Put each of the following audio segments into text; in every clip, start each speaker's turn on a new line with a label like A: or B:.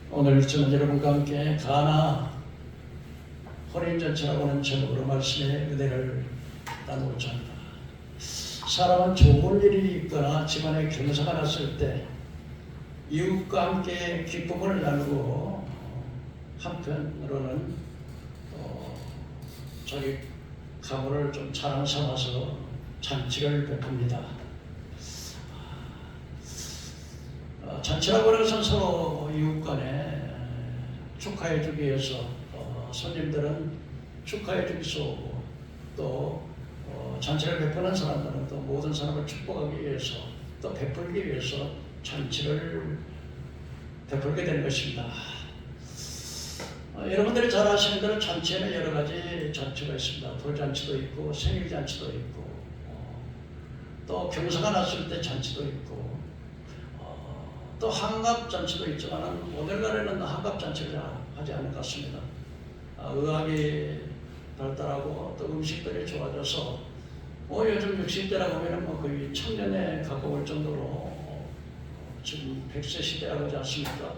A: 오늘 저는 여러분과 함께 가나 혼인잔치라고 하는 제목으로 말씀의 은혜를 나누고자 합니다. 사람은 좋은 일이 있거나 집안에 경사가 났을 때 이웃과 함께 기쁨을 나누고 한편으로는 자기 가문을 좀 자랑 삼아서 잔치를 베풉니다. 잔치라고 하는 것은 서로 이웃 간에 축하해 주기 위해서 손님들은 축하해 주기 위해서 오고 또 잔치를 베푸는 사람들은 또 모든 사람을 축복하기 위해서 또 베풀기 위해서 잔치를 베풀게 되는 것입니다. 여러분들이 잘 아시는 대로 잔치에는 여러 가지 잔치가 있습니다. 돌잔치도 있고 생일잔치도 있고 또 경사가 났을 때 잔치도 있고 또 한갑잔치도 있지만 오늘날에는 한갑잔치를 하지 않는 것 같습니다. 의학이 발달하고 또 음식들이 좋아져서 요즘 60대라고 하면 거의 청년에 가까울 정도로 지금 100세 시대라고 하지 않습니까?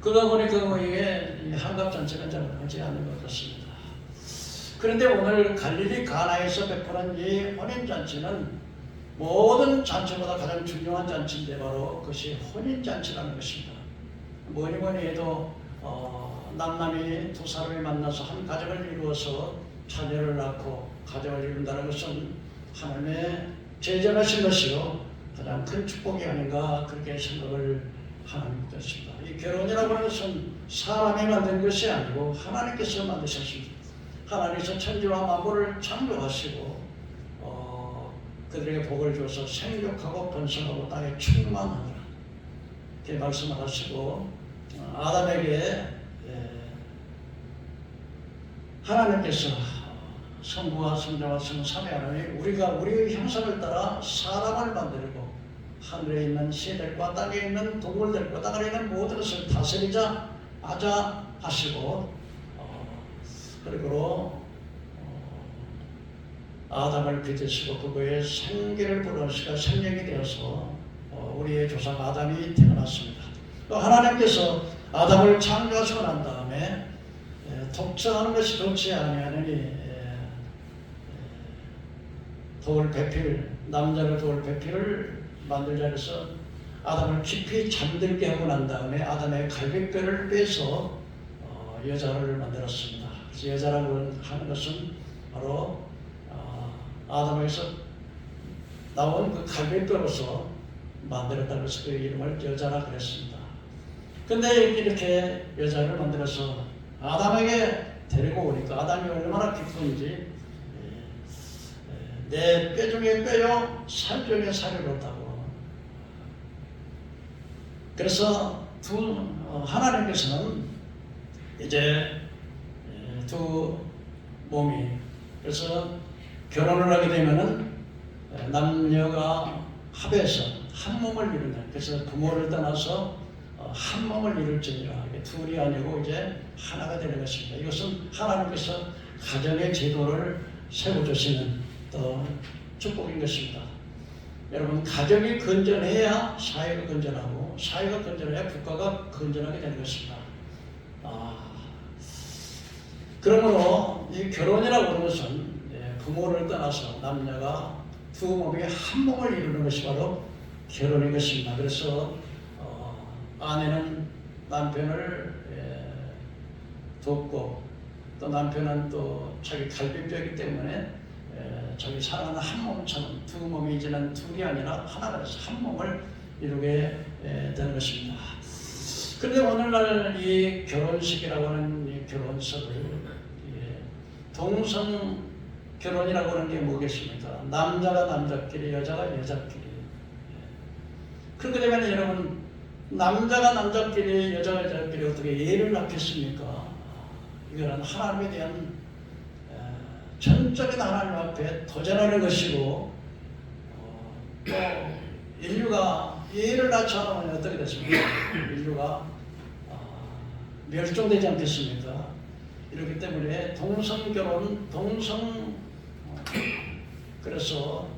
A: 그러다 보니까 이게 한갑잔치는 잘 하지 않는 것 같습니다. 그런데 오늘 갈릴리 가나에서 베푸는 이 혼인잔치는 모든 잔치보다 가장 중요한 잔치인데 바로 그것이 혼인잔치라는 것입니다. 뭐니 해도 남남이 두 사람이 만나서 한 가정을 이루어서 자녀를 낳고 가정을 이룬다는 것은 하나님의 제정하신 것이요 가장 큰 축복이 아닌가 그렇게 생각을 하는 것입니다. 이 결혼이라고 하는 것은 사람이 만든 것이 아니고 하나님께서 만드셨습니다. 하나님께서 천지와 만물을 창조하시고 그들에게 복을 주어서 생육하고 번성하고 땅에 충만하라 이렇게 말씀을 하시고 아담에게 하나님께서 성부와 성자와 성삼위 하나님 우리가 우리의 형상을 따라 사람을 만들고 하늘에 있는 새들과 땅에 있는 동물들과 땅에 있는 모든 것을 다스리자 하자 하시고 그리고 아담을 빚으시고 그거에 생기를 불어넣으시고 생명이 되어서 우리의 조상 아담이 태어났습니다. 또 하나님께서 아담을 창조하시고 난 다음에 독성하는 것이 좋지 아니하느니 돌 배필 남자를 돌 배필을 만들자 해서 아담을 깊이 잠들게 하고 난 다음에 아담의 갈비뼈를 빼서 여자를 만들었습니다. 그래서 여자라고 하는 것은 바로 아담에서 나온 그 갈비뼈로서 만들었다고 해서 그 이름을 여자라 그랬습니다. 근데 이렇게 여자를 만들어서 아담에게 데리고 오니까 아담이 얼마나 기쁜지 내 뼈 중에 뼈요 살 중에 살을 얻다고. 그래서 하나님께서는 이제 두 몸이 그래서 결혼을 하게 되면은 남녀가 합해서 한 몸을 이룬다. 그래서 부모를 떠나서 한 몸을 이룰지니라. 둘이 아니고 이제 하나가 되는 것입니다. 이것은 하나님께서 가정의 제도를 세워주시는 또 축복인 것입니다. 여러분 가정이 건전해야 사회가 건전하고 사회가 건전해야 국가가 건전하게 되는 것입니다. 그러므로 이 결혼이라고 하는 것은 부모를 떠나서 남녀가 두 몸이 한 몸을 이루는 것이 바로 결혼인 것입니다. 그래서 아내는 남편을 돕고 또 남편은 또 자기 갈비뼈이기 때문에 자기 사랑하는 한 몸처럼 두 몸이 이제는 둘이 아니라 하나가 돼서 한 몸을 이루게 되는 것입니다. 그런데 오늘날 이 결혼식이라고 하는 이 결혼식을 동성 결혼이라고 하는 게 뭐겠습니까? 남자가 남자끼리 여자가 여자끼리. 그렇게 되면 여러분 남자가 남자끼리 여자가 여자끼리 어떻게 예를 낳겠습니까? 이거는 하나님에 대한 전적인 하나님 앞에 도전하는 것이고 또 인류가 예를 낳지 않으면 어떻게 됐습니까? 인류가 멸종되지 않겠습니까? 이렇기 때문에 동성결혼, 그래서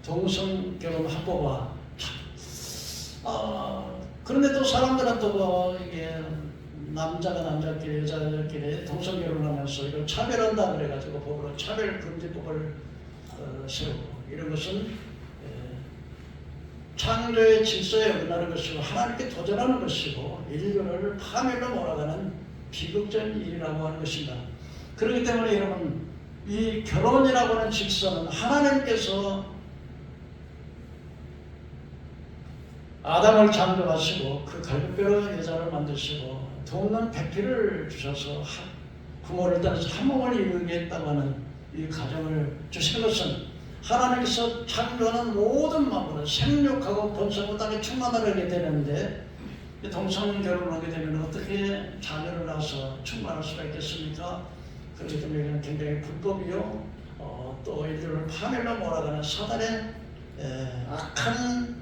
A: 동성결혼 합법화 그런데 또 사람들은 또 이게 남자가 남자끼리 여자가 여자끼리 동성 결혼하면서 이걸 차별한다 그래가지고 법으로 차별금지법을 세우고 이런 것은 창조의 질서에 어긋나는 것이고 하나님께 도전하는 것이고 인류를 파멸로 몰아가는 비극적인 일이라고 하는 것입니다. 그렇기 때문에 여러분 이 결혼이라고 하는 질서는 하나님께서 아담을 창조하시고 그 갈비뼈로 여자를 만드시고 돕는 배필을 주셔서 부모를 따라서 한 몸을 이루겠다고 하는 이 가정을 주시는 것은 하나님께서 창조하는 모든 만물은 생육하고 번성하고 땅에 충만하게 되는데 동성 결혼을 하게 되면 어떻게 자녀를 낳아서 충만할 수가 있겠습니까? 그렇기 때문에 이건 굉장히 불법이요 또 인류를 파멸로 몰아가는 사단의 악한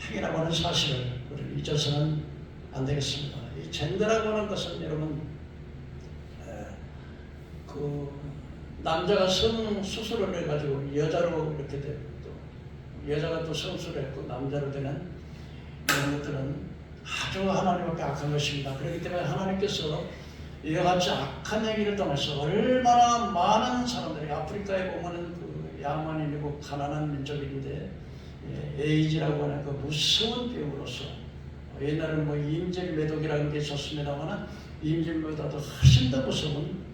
A: 행위라고 하는 사실을 우리는 잊어서는 안 되겠습니다. 이 젠더라고 하는 것은 여러분 그 남자가 성수술을 해가지고 여자로 이렇게 되고 또 여자가 또 성수를 했고 남자로 되는 이런 것들은 아주 하나님 앞에 악한 것입니다. 그렇기 때문에 하나님께서 이와 같이 악한 행위를 통해서 얼마나 많은 사람들이 아프리카에 보면은 그 야만인이고 가난한 민족인데 에이즈라고 하는 그 무서운 병으로서 옛날에는 뭐 임진매독이라는 게 있었습니다만 임진매독보다도 훨씬 더 무서운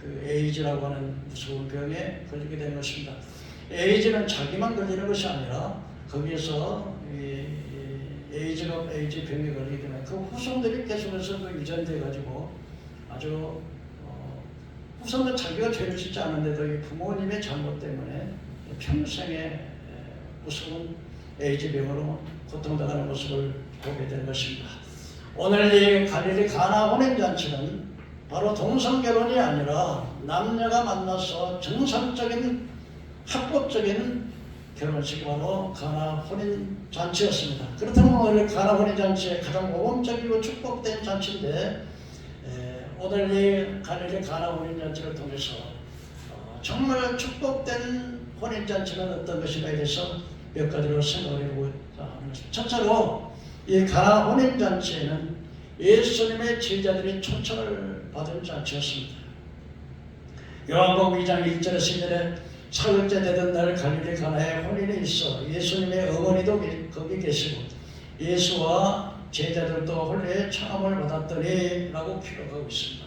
A: 그 에이즈라고 하는 무서운 병에 걸리게 되는 것입니다. 에이즈는 자기만 걸리는 것이 아니라 거기에서 에이즈 병에 걸리게 되면 그 후손들이 계속해서 그 유전돼 가지고 아주 후손은 자기가 죄를 짓지 않았는데도 이 부모님의 잘못 때문에 평생에 무서운 에이즈 병으로 고통당하는 모습을 보게 되는 것입니다. 오늘 이 갈릴리 가나 혼인잔치는 바로 동성결혼이 아니라 남녀가 만나서 정상적인 합법적인 결혼식이 바로 가나 혼인잔치였습니다. 그렇다면 오늘 가나 혼인잔치의 가장 모범적이고 축복된 잔치인데 오늘 이 갈릴리 가나 혼인잔치를 통해서 정말 축복된 혼인잔치는 어떤 것인가에 대해서 몇 가지로 생각해 보고자 하는 것입니다. 첫째로 이 가나 혼인잔치에는 예수님의 제자들이 초청을 받은 잔치였습니다. 요한복음 2장 1절에서 2절에 사흘째 되던 날 갈릴리 가나에 혼인이 있어 예수님의 어머니도 거기 계시고 예수와 제자들도 혼례의 청함을 받았더니 라고 기록하고 있습니다.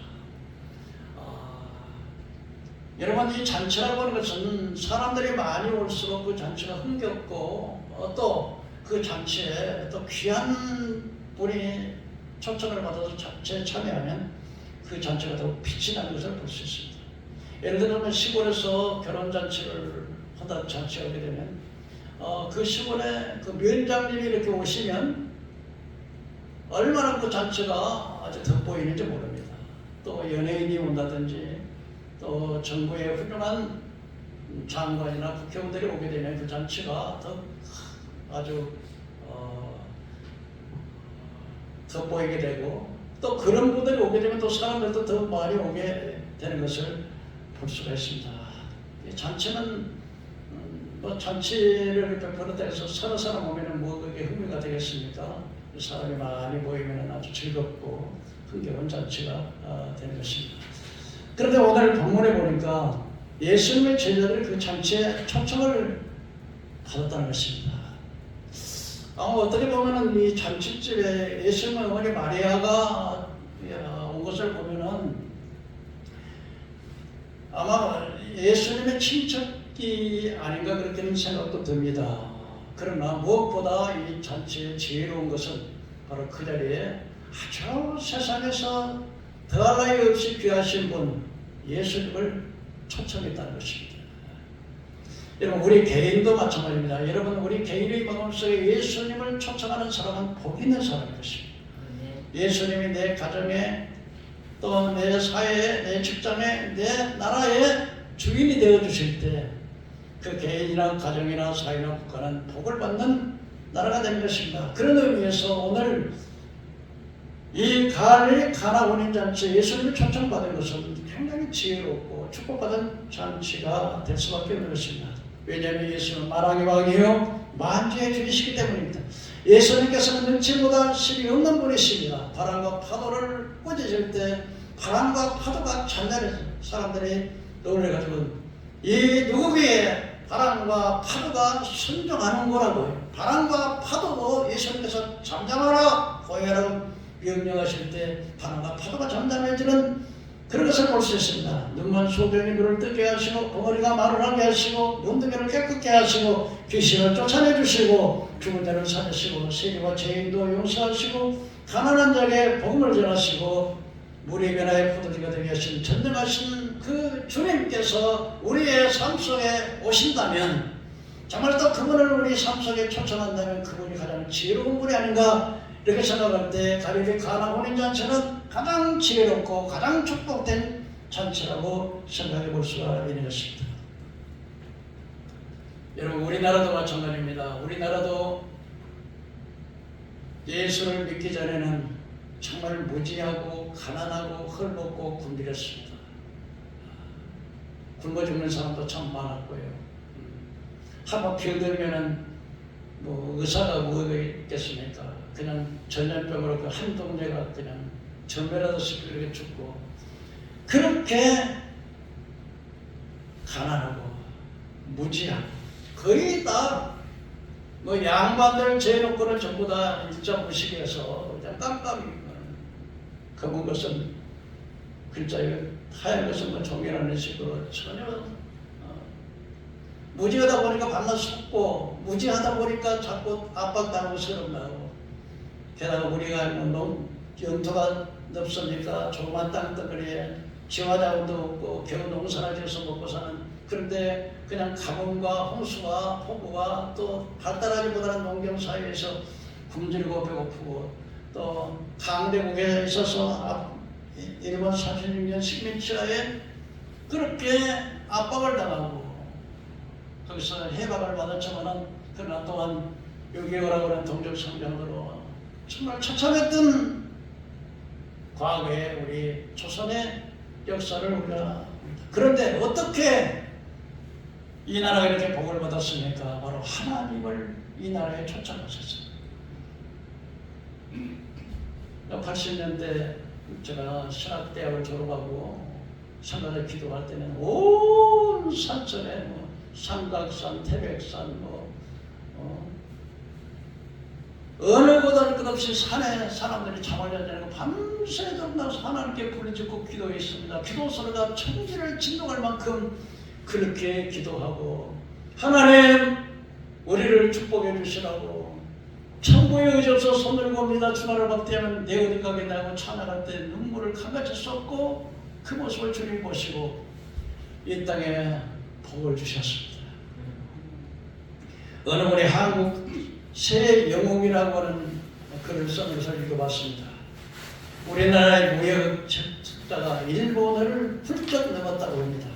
A: 여러분 이 잔치라고 하는 것은 사람들이 많이 올수록 그 잔치가 흥겹고 또 그 잔치에 또 귀한 분이 초청을 받아서 잔치에 참여하면 그 잔치가 더욱 빛이 나는 것을 볼 수 있습니다. 예를 들면 시골에서 결혼잔치를 한다 잔치하게 되면 그 시골에 그 면장님이 이렇게 오시면 얼마나 그 잔치가 아주 돋보이는지 모릅니다. 또 연예인이 온다든지 또 정부의 훌륭한 장관이나 국회의원들이 오게 되면 그 잔치가 더 아주 돋보이게 되고 또 그런 분들이 오게 되면 또 사람들도 더 많이 오게 되는 것을 볼 수가 있습니다. 잔치는 뭐 잔치를 이렇게 벌였다 해서 서너 사람 오면은 뭐 그게 흥미가 되겠습니까? 사람이 많이 모이면 아주 즐겁고 흥겨운 잔치가 되는 것입니다. 그런데 오늘 본문에 보니까 예수님의 제자들이 그 잔치에 초청을 받았다는 것입니다. 어떻게 보면은 이 잔치집에 예수님의 어머니 마리아가 온 것을 보면은 아마 예수님의 친척이 아닌가 그렇게 생각도 듭니다. 그러나 무엇보다 이 잔치의 지혜로운 것은 바로 그 자리에 아주 세상에서 더할 나위 없이 귀하신 분 예수님을 초청했다는 것입니다. 여러분 우리 개인도 마찬가지입니다. 여러분 우리 개인의 마음속에 예수님을 초청하는 사람은 복 있는 사람인 것입니다. 예수님이 내 가정에 또 내 사회에 내 직장에 내 나라의 주인이 되어 주실 때 그 개인이나 가정이나 사회나 국가는 복을 받는 나라가 되는 것입니다. 그런 의미에서 오늘 이 갈릴리 가나 혼인잔치에 예수님이 초청받은 것은 굉장히 지혜롭고 축복받은 잔치가 될 수밖에 없는 것입니다. 왜냐하면 예수님은 만왕의 왕이요 만주의 주이시기 때문입니다. 예수님께서는 능치 못할 실이 없는 분이십니다. 바람과 파도를 꾸짖을 때 바람과 파도가 잔잔해서 사람들이 놀래가지고 이 누구기에 바람과 파도가 순종하는 거라고요. 바람과 파도도 예수님께서 잠잠하라 고해라고 명령하실 때 바람과 파도가 잠잠해지는 그런 것을 볼 수 있습니다. 눈만 소변이 물을 뜨게 하시고 벙어리가 말을 하게 하시고 문둥이를 깨끗게 하시고 귀신을 쫓아내주시고 죽은 자를 살리시고 세리와 죄인도 용서하시고 가난한 자에게 복음을 전하시고 물의 변화의 포도주가 되게 하신 전능하신 그 주님께서 우리의 삶 속에 오신다면 정말 또 그분을 우리 삶 속에 초청한다면 그분이 가장 지혜로운 분이 아닌가 이렇게 생각할 때 갈릴리 가나 혼인잔치는 가장 지혜롭고 가장 축복된 잔치라고 생각해 볼 수가 있는 것입니다. 여러분 우리나라도 마찬가지입니다. 우리나라도 예수를 믿기 전에는 정말 무지하고 가난하고 헐벗고 굶주렸습니다. 굶어 죽는 사람도 참 많았고요. 한번 병들면은 뭐 의사가 뭐가 있겠습니까? 그냥 전염병으로 그 한 동네가 그냥 전멸하듯이 그렇게 죽고 그렇게 가난하고 무지하고 거의 다 뭐 양반들 제놓고는 전부 다 일자무식해서 그냥 깜깜이 검은 것은 글자에 하얀 것은 뭐 종이라는 식으로 전혀 무지하다 보니까 반나 속고 무지하다 보니까 자꾸 압박당하고 서름나고 게다가 우리가 뭐 영토가 넓습니까? 조그만 땅덩어리에 지화자원도 없고 겨우 농사를 지어서 먹고 사는 그런데 그냥 가뭄과 홍수와 폭우가 또 발달하지 못하는 농경 사회에서 굶주리고 배고프고 또 강대국에 있어서 일본 36년 식민지하에 그렇게 압박을 당하고 거기서 해방을 받았지만은 그러나 또한 6.25라고 하는 동족성장으로 정말 처참했던 과거에 우리 조선의 역사를 우리가 그런데 어떻게 이 나라가 이렇게 복을 받았습니까? 바로 하나님을 이 나라에 초청하셨어요. 80년대 제가 신학대학을 졸업하고 성가대 기도할 때는 온 산천에 뭐 삼각산, 태백산 어느 곳을 끝없이 산에 사람들이 잠을 자고 밤새도록 나서 하나님께 부르짖고 기도했습니다. 기도 소리가 천지를 진동할 만큼 그렇게 기도하고 하나님 우리를 축복해 주시라고 천부의 의지없어 손을 봅니다. 주나를 박대하면 내 어디 가겠냐고 찬양할 때 눈물을 감같이 쏟고 그 모습을 주님 보시고 이 땅에 복을 주셨습니다. 어느 분이 한국 새 영웅이라고 하는 글을 쓴 것을 읽어봤습니다. 우리나라의 무역 적자가 일본을 훌쩍 넘었다고 합니다.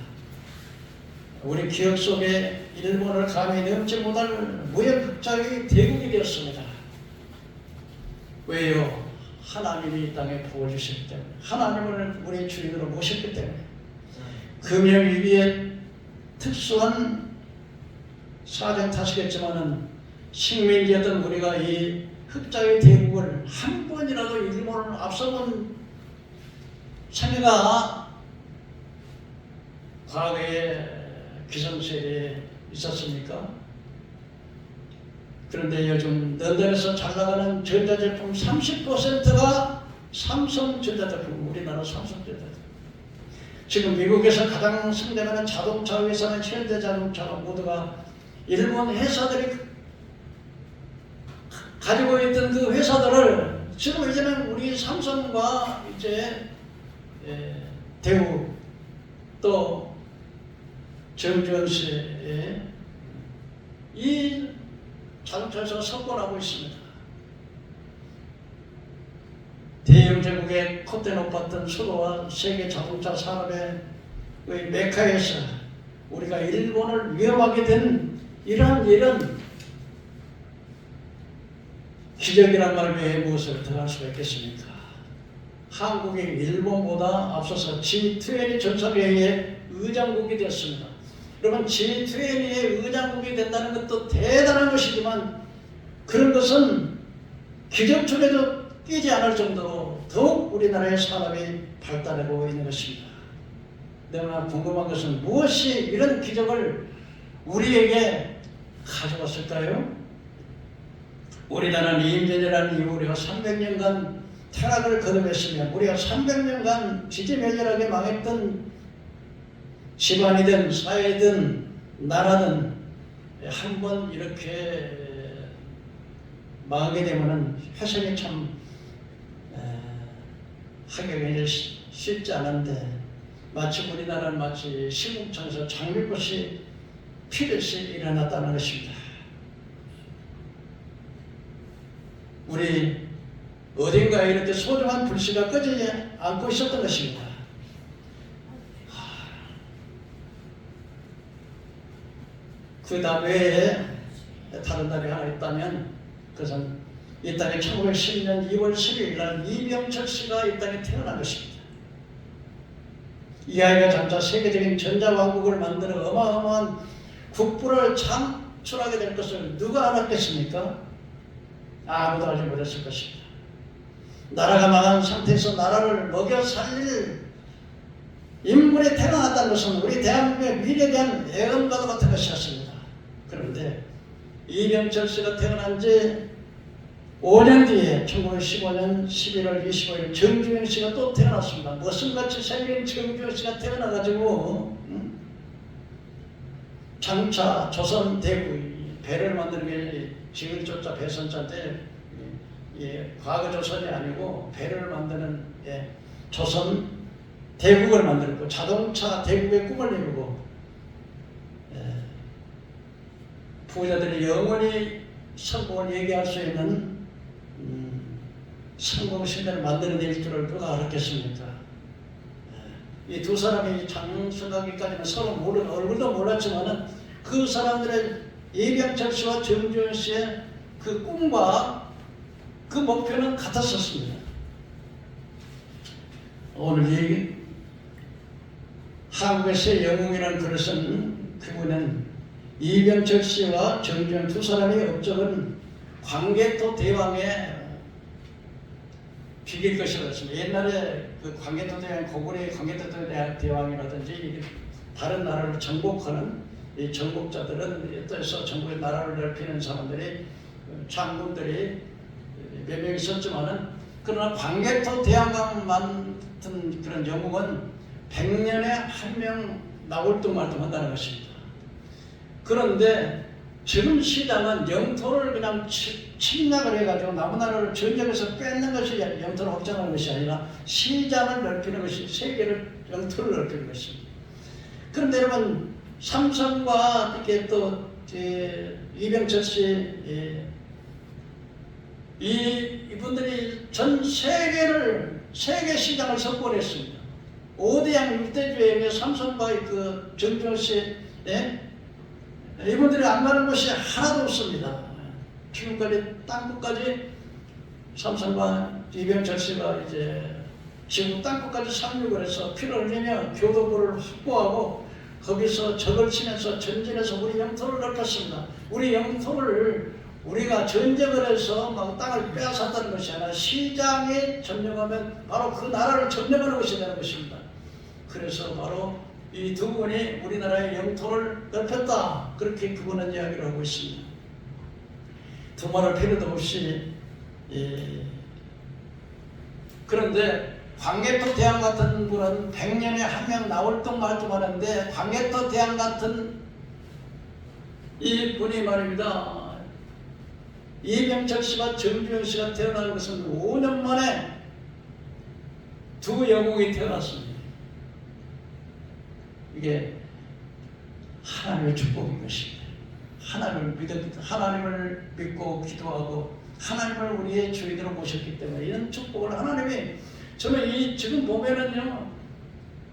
A: 우리 기억 속에 일본을 감히 넘지 못할 무역 흑자의 대국이 되었습니다. 왜요? 하나님이 이 땅에 복을 주셨기 때문에 하나님을 우리 주인으로 모셨기 때문에 금융위기에 특수한 사정 탓이겠지만은 식민지였던 우리가 이 흑자의 대국을 한 번이라도 일본을 앞서본 생애가 과거에 기성세대에 있었습니까? 그런데 요즘 런던에서 잘 나가는 전자제품 30%가 삼성전자제품, 우리나라 삼성전자제품. 지금 미국에서 가장 성장하는 자동차 회사는 현대자동차가 모두가 일본 회사들이 가지고 있던 그 회사들을 지금 이제는 우리 삼성과 이제 대우 또 정주현씨의 이 자동차에서 석권하고 있습니다. 대영 제국의 콧대 높았던 수도와 세계 자동차 산업의 메카에서 우리가 일본을 위협하게 된 이런 기적이란 말 외에 무엇을 더 할 수가 있겠습니까? 한국이 일본보다 앞서서 G20 전설회의의 의장국이 되었습니다. 여러분 G20의 의장국이 된다는 것도 대단한 것이지만 그런 것은 기적촌에도 끼지 않을 정도로 더욱 우리나라의 산업이 발달하고 있는 것입니다. 내가 궁금한 것은 무엇이 이런 기적을 우리에게 가져왔을까요? 우리나라는 임진왜란 이후 우리가 300년간 타락을 거듭했으며 우리가 300년간 지지멸렬하게 망했던 집안이든 사회든 나라든 한번 이렇게 망하게 되면은 회생이 참 하기가 쉽지 않은데 마치 우리나라는 마치 시궁창에서 장미꽃이 피듯이 일어났다는 것입니다. 우리 어딘가에 이렇게 소중한 불씨가 꺼지지 않고 있었던 것입니다. 그 다음 외에 다른 날이 하나 있다면 그것은 이 땅에 1910년 2월 12일 날 이병철 씨가 이 땅에 태어난 것입니다. 이 아이가 장차 세계적인 전자왕국을 만드는 어마어마한 국부를 창출하게 될 것을 누가 알았겠습니까? 아무도 알지 못했을 것입니다. 나라가 망한 상태에서 나라를 먹여 살릴 인물이 태어났다는 것은 우리 대한민국의 미래에 대한 애언과도 같은 것이었습니다. 그런데 이병철 씨가 태어난 지 5년 뒤에 1915년 11월 25일 정주영 씨가 또 태어났습니다. 머슴같이 생긴 정주영 씨가 태어나가지고 장차 조선 대구 배를 만드는 게 지금 조차 배선자인데 과거 조선이 아니고 배를 만드는 조선 대국을 만들고 자동차 대국의 꿈을 이루고 부자들이 영원히 성공을 얘기할 수 있는 성공 시대를 만들어낼 줄을 누가 알았겠습니까? 이 두 사람이 장성하기까지는 서로 얼굴도 몰랐지만은 그 사람들의 이병철 씨와 정주영 씨의 그 꿈과 그 목표는 같았었습니다. 오늘 이 한국의 새 영웅이라는 글을 쓴 그분은 이병철 씨와 정주영 두 사람의 업적은 광개토 대왕의 비길 것이라고 했습니다. 옛날에 그 광개토 대왕, 고구려의 광개토 대왕이라든지 다른 나라를 정복하는 이 정복자들은 어떠해서 전국의 나라를 넓히는 사람들이 장군들이 몇 명 있었지만은 그러나 광개토 대왕과 만든 그런 영웅은 100년에 한 명 나올 듯 말 듯 한다는 것입니다. 그런데 지금 시장은 영토를 그냥 침략을 해가지고 남은 나라를 전쟁에서 뺏는 것이 영토를 확장하는 것이 아니라 시장을 넓히는 것이 세계를 영토를 넓히는 것입니다. 그런데 여러분 삼성과 이렇게 또 이병철 씨 이분들이 전 세계 시장을 석권했습니다. 5대양 6대주의 삼성과 그 정주영 씨 이분들이 안 가는 곳이 하나도 없습니다. 지금까지 땅끝까지 삼성과 이병철 씨가 이제 지금 땅끝까지 상륙을 해서 피를 흘리며 교도부를 확보하고 거기서 적을 치면서 전진해서 우리 영토를 넓혔습니다. 우리 영토를 우리가 전쟁을 해서 막 땅을 빼앗았다는 것이 아니라 시장에 점령하면 바로 그 나라를 점령하는 것이 되는 것입니다. 그래서 바로 이 두 분이 우리나라의 영토를 넓혔다. 그렇게 그분은 이야기를 하고 있습니다. 두말할 필요도 없이 그런데 광개토 대왕 같은 분은 100년에 한 명 나올 듯 말 듯 하는데 광개토 대왕 같은 이 분이 말입니다. 이병철 씨와 정주영 씨가 태어난 것은 5년 만에 두 영웅이 태어났습니다. 이게 하나님의 축복인 것입니다. 하나님을 믿고 기도하고 하나님을 우리의 주인으로 모셨기 때문에 이런 축복을 하나님이 저는 지금 보면은요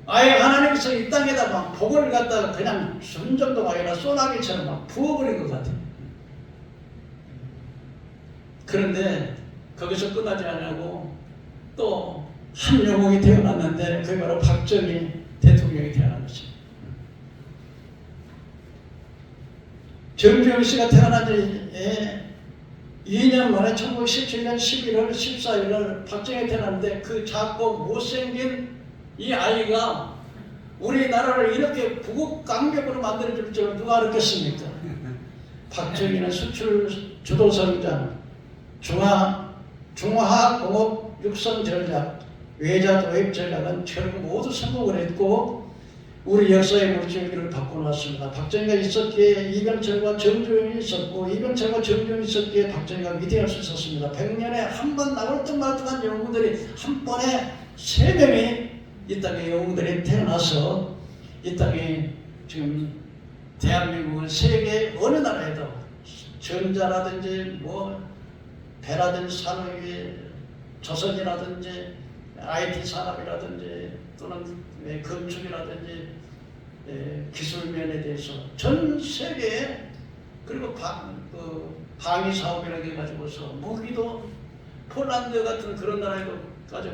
A: 아예 하나님께서 이 땅에다 막 복을 갖다가 그냥 준 정도가 아니라 소나기처럼 막 부어버린 것 같아요. 그런데 거기서 끝나지 않고 또 한 영웅이 태어났는데 그게 바로 박정희 대통령이 태어난 것입니다. 정주영 씨가 태어난 지 2년 만에 1917년 11월 14일을 박정희 태어났는데 그 작고 못생긴 이 아이가 우리나라를 이렇게 부국 강력으로 만들어줄 줄 누가 알았겠습니까? 박정희는 수출 주도성장, 중화공업 육성 전략, 외자 도입 전략은 결국 모두 성공을 했고 우리 역사의 물줄기를 바꿔놨습니다. 박정희가 있었기에 이병철과 정주영이 있었고 이병철과 정주영이 있었기에 박정희가 위대할 수 있었습니다. 100년에 한 번 나올 듯 말 듯한 영웅들이 한 번에 3명이 이 땅에 영웅들이 태어나서 이 땅에 지금 대한민국은 세계 어느 나라에도 전자라든지 뭐 배라든지 산업이 조선이라든지 IT 산업이라든지 또는 건축이라든지 기술면에 대해서 전 세계에 그리고 방위 사업이라고 해가지고서 무기도 폴란드 같은 그런 나라에도까지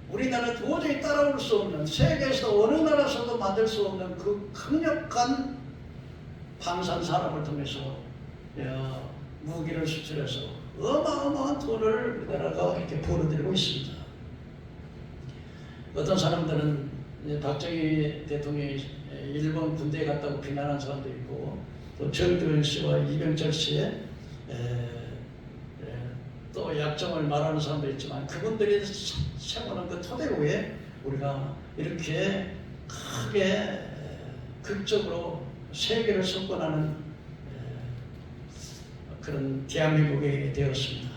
A: 우리나라 도저히 따라올 수 없는 세계에서 어느 나라에서도 만들 수 없는 그 강력한 방산 산업을 통해서 무기를 수출해서 어마어마한 돈을 우리나라가 이렇게 벌어들이고 있습니다. 어떤 사람들은 박정희 대통령이 일본 군대에 갔다고 비난하는 사람도 있고 또 정주영 씨와 이병철 씨의 또 약점을 말하는 사람도 있지만 그분들이 세우는 그 토대 위에 우리가 이렇게 크게 극적으로 세계를 석권하는 그런 대한민국이 되었습니다.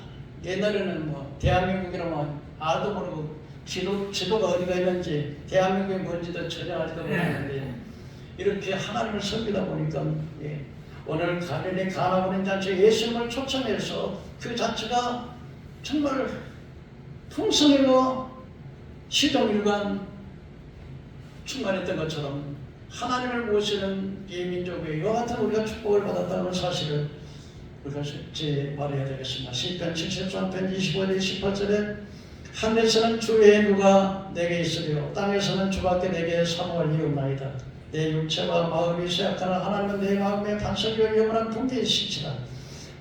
A: 옛날에는 뭐 대한민국이라면 아도 모르고 지도가 어디가 있는지 대한민국이 뭔지도 전혀 알지도 못했는데 이렇게 하나님을 섬기다 보니까 오늘 갈릴리 가나 보낸 잔치 예수님을 초청해서 그 잔치가 정말 풍성하고 시종일관 충만했던 것처럼 하나님을 모시는 이 민족의 이와 같은 우리가 축복을 받았다는 사실을 우리가 말해야 되겠습니다. 시편 73편 25절 18절에 하늘에서는 주 외에 누가 내게 있으리요 땅에서는 주밖에 내게 사모할 이유 없나이다. 내 육체와 마음이 쇠약하나 하나님은 내 마음에 반석이요 영원한 분기이시니라.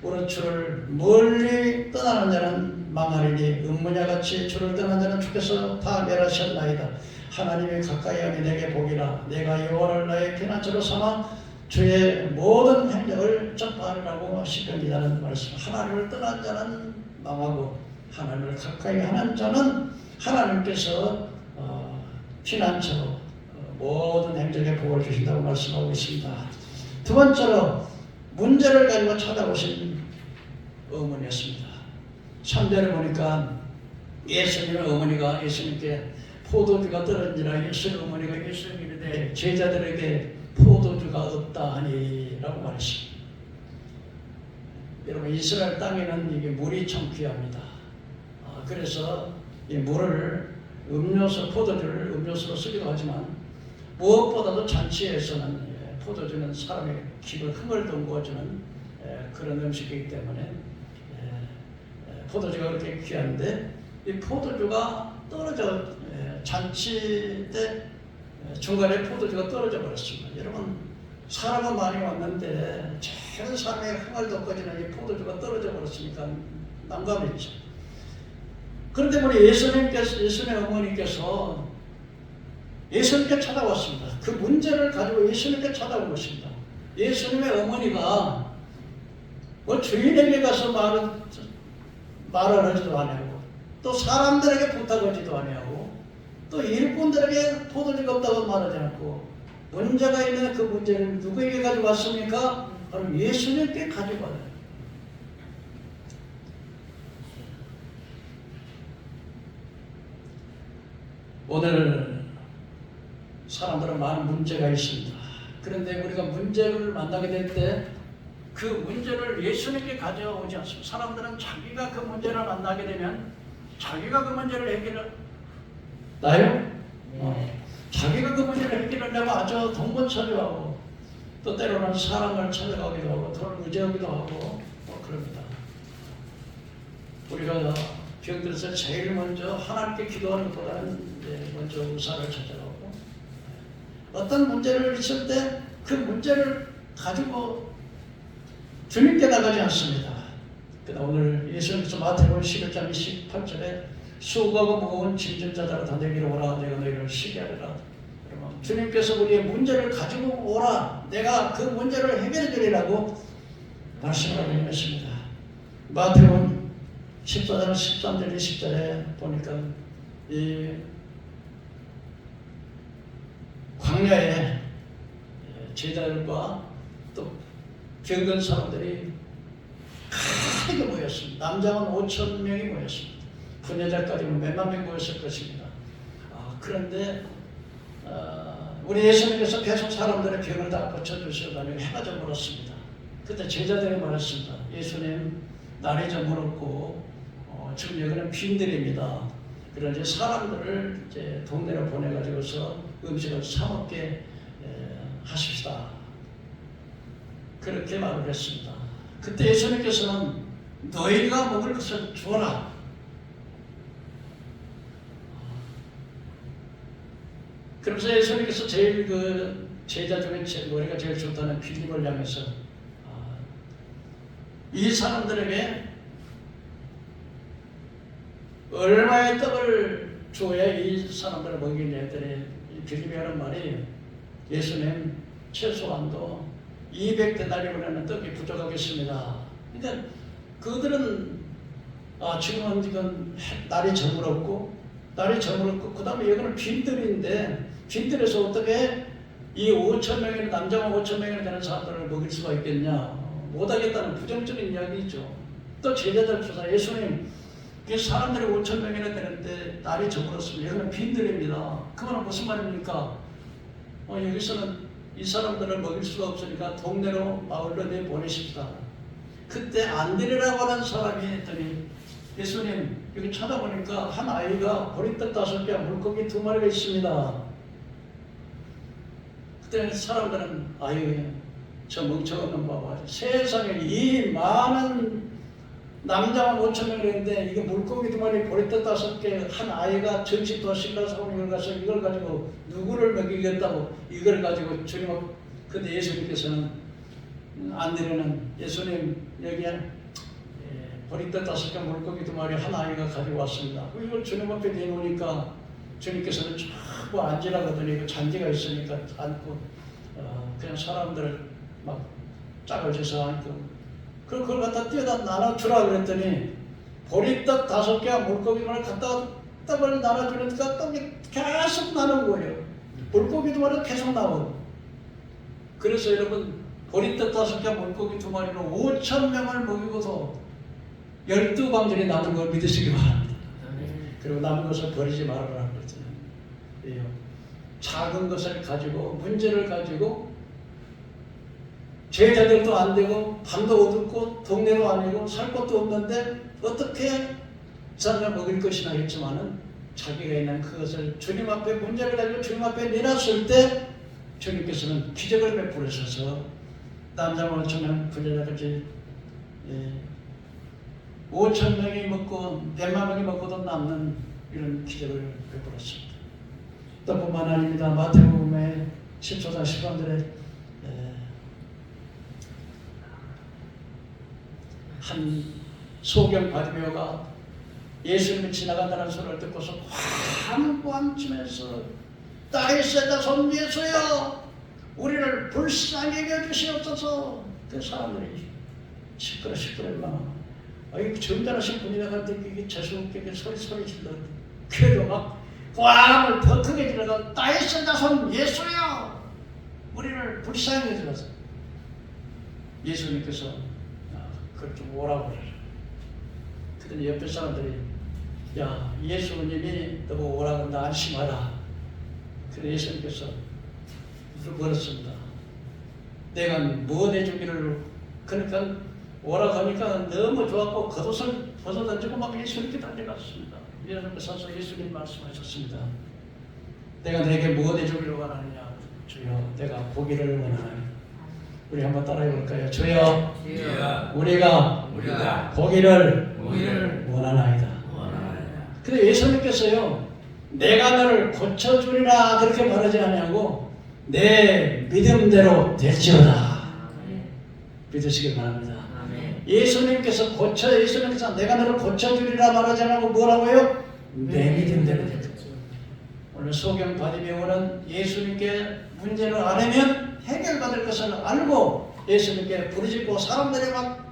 A: 오늘 주를 멀리 떠나는 자는 망하리니 음모냐같이 주를 떠난 자는 주께서 다 멸하셨나이다. 하나님이 가까이 하니 내게 복이라. 내가 여호와를 나의 피난처로 삼아 주의 모든 행적을 전파하리라고 시편 기자는 말씀. 하나님을 떠난 자는 망하고 하나님을 가까이 하는 자는 하나님께서 피난처로 모든 행적에 복을 주신다고 말씀하고 있습니다. 두 번째로 문제를 가지고 찾아오신 어머니였습니다. 3절에 보니까 예수님의 어머니가 예수님께 포도주가 떨어지니라. 예수의 어머니가 예수님께 이르되 제자들에게 포도주가 없다 하니라고 말했습니다. 여러분 이스라엘 땅에는 이게 물이 참 귀합니다. 그래서 이 물을 포도주를 음료수로 쓰기도 하지만 무엇보다도 잔치에서는 포도주는 사람의 기를 흥을 돋구어주는 그런 음식이기 때문에 포도주가 그렇게 귀한데 이 포도주가 떨어져 잔치 때 중간에 포도주가 떨어져 버렸습니다. 여러분 사람은 많이 왔는데 전 사람의 흥을 돋궈주는 이 포도주가 떨어져 버렸으니까 난감했죠. 그런데 우리 예수님의 어머니께서 예수님께 찾아왔습니다. 그 문제를 가지고 예수님께 찾아온 것입니다. 예수님의 어머니가 뭐 주인에게 가서 말을 하지도 않고 또 사람들에게 부탁하지도 않고 또 일꾼들에게 포도주가 없다고 말하지 않고 문제가 있는 그 문제를 누구에게 가지고 왔습니까? 바로 예수님께 가지고 왔어요. 오늘 사람들은 많은 문제가 있습니다. 그런데 우리가 문제를 만나게 될 때 그 문제를 예수님께 가져오지 않습니다. 사람들은 자기가 그 문제를 만나게 되면 자기가 그 문제를 해결하나요? 자기가 그 문제를 해결하려고 아주 동본 찾아가고 또 때로는 사람을 찾아가기도 하고 돈을 의지하기도 하고 그럽니다. 우리가 병들어서 제일 먼저 하나님께 기도하는 것보다는 먼저 의사를 찾아가고 어떤 문제를 있을 때 그 문제를 가지고 주님께 나가지 않습니다. 오늘 예수님께서 마태복음 11장 28절에 수고하고 무거운 짐진 자들아 다 내게로 오라 내가 너희를 쉬게 하리라. 여러분, 주님께서 우리의 문제를 가지고 오라 내가 그 문제를 해결해 주리라고 말씀하고 있습니다. 마태복음 14장 13절 20절에 보니까 이 광야에 제자들과 또 병든 사람들이 크게 모였습니다. 남자만 5천 명이 모였습니다. 분여자까지는 몇만 명 모였을 것입니다. 그런데 우리 예수님께서 계속 사람들의 병을 다 고쳐주시다니 해가 저물었습니다. 그때 제자들이 말했습니다. 예수님 날이 저물었고 지금 여기는 빈들입니다. 그런데 사람들을 이제 동네로 보내가지고서 음식을 사 먹게 하십시다. 그렇게 말을 했습니다. 그때 예수님께서는 너희가 먹을 것을 주어라. 그러면서 예수님께서 제일 그 제자 중에 노래가 제일 좋다는 빌립을 향해서 이 사람들에게 얼마의 떡을 줘야 이 사람들을 먹이냐 했더니 이 빌립이 하는 말이 예수님 최소한도 200데나리온이라는 떡이 부족하겠습니다. 그러니까 그들은 지금 날이 저물었고 그 다음에 여기는 빈들인데 빈들에서 어떻게 이 5천 명이나 남자만 5천 명이나 되는 사람들을 먹일 수가 있겠냐 못하겠다는 부정적인 이야기죠. 또 제자들 조사 예수님 사람들이 5천 명이나 되는데 날이 저물었습니다. 여기는 빈들입니다. 그 말은 무슨 말입니까? 여기서는 이 사람들을 먹일 수가 없으니까 동네로 마을로 내보내십시다. 그때 안드레라고 하는 사람이 했더니 예수님 여기 찾아보니까 한 아이가 보리떡 5개 물고기 2마리가 있습니다. 그때 사람들은 아유 저 멍청한 놈 세상에 이 많은 남자만 5천 명이 있는데 이게 물고기 2마리 보리떡 5개 한 아이가 정식 도시가 사원을 가서 이걸 가지고 누구를 먹이겠다고 이걸 가지고 주님 근데 예수님께서는 안드레는 예수님 여기에 보리떡 5개 물고기 2마리 한 아이가 가지고 왔습니다. 이걸 주님 앞에 내놓으니까 주님께서는 자꾸 앉으라고 하더니 잔디가 있으니까 앉고 그냥 사람들을 막 짝을 져서 앉고 그걸 갖다 띄어다 나눠주라 그랬더니 보리떡 5개와 물고기 2마리 갖다 떡을 나눠주니까 떡이 계속 나는 거예요. 물고기 2마리도 계속 나오고 그래서 여러분 보리떡 5개와 물고기 2마리로 5천 명을 먹이고도 12방울이 남은 걸 믿으시기 바랍니다. 그리고 남은 것을 버리지 말아라 그랬잖아요. 작은 것을 가지고 문제를 가지고 제자들도 안 되고 밤도 어둡고 동네도 아니고 살 곳도 없는데 어떻게 사람을 먹일 것이나 했지만은 자기가 있는 그것을 주님 앞에 문제를 가지고 주님 앞에 내놨을 때 주님께서는 기적을 베풀으셔서 남자만 5천 명 분여자까지 5천 명이 먹고 몇만 명이 먹고도 남는 이런 기적을 베풀었습니다. 또 뿐만 아닙니다. 마태복음의 10장 10절에 한 소경 바디메오가 예수님이 지나간다는 소리를 듣고서 환호함치면서 다윗의 손 예수여 우리를 불쌍히 여겨주시옵소서. 그 사람들이 시끄러워 아이 점잖으신 분이라 하는데 재수없게 소리 질러 그래도 막 꽝을 더 크게 질러서 다윗의 자손 예수여 우리를 불쌍히 여겨주소서. 예수님께서 그걸 좀 오라고 그래. 그랬더니 옆에 사람들이 야 예수님이 너무 오라고 한다 안심하라. 그래서 예수님께서 물었습니다. 내가 무엇 해주기를 그러니까 오라고 하니까 너무 좋았고 겉옷을 벗어던지고 막 예수님께 달려갔습니다. 예수님께서 예수님 말씀하셨습니다. 내가 내게 무엇 해주기를 원하느냐. 주여 내가 고기를 원하나니. 우리 한번 따라해 볼까요? 주여 우리가 고기를 원하나이다. 근데 예수님께서요 내가 너를 고쳐주리라 그렇게 말하지 않냐고 내 믿음대로 될지어다. 믿으시길 바랍니다. 예수님께서 내가 너를 고쳐주리라 말하지 않고 뭐라고요? 내 믿음대로 되겠죠. 오늘 소경 바디메오는 예수님께 문제를 아내면 해결받을 것을 알고 예수님께 부르짖고 사람들이 막